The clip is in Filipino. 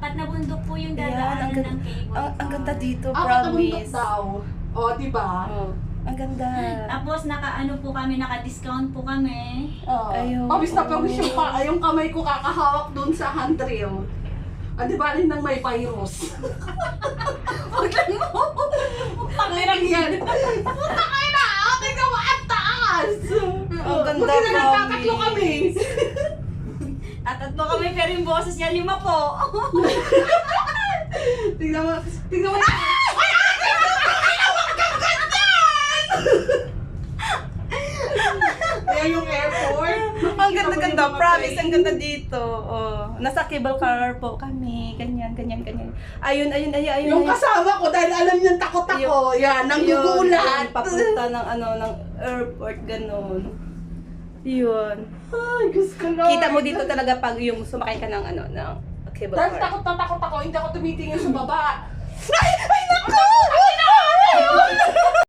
apat na bundok po yung Ayan, dadaanan ng cable ang ganda dito, Apat na bundok promise. daw. O, diba? Oh, ang ganda. Tapos naka-ano po kami, naka-discount po kami. Ayun. Pawis na pawis yung kamay ko kakahawak dun sa handrail. Di ba rin nang may virus? Huwag lang mo! Pangirang yan! Puta kayo na! Tingnan mo ang taas! Ang ganda, Buti na nagtatatlo promise. kami! Tatatlo kami pero yung boses niya 5 po. Tingnan mo! Tingnan mo! Ay! Ayan yung airport. Ang ganda-ganda, promise, ang ganda dito. Oh, nasa cable car po kami, ganyan. Ayun. Yung kasama ko dahil alam niyang takot ako. Yan, nanggugulat. Yun, papunta ng ng airport, ganun. Yun. Ay, Diyos ko Lord. Kita mo dito talaga pag yung sumakay ka ng ng cable Dahil car. takot na takot ako, hindi ako tumitingin sa baba. Ay! Ay!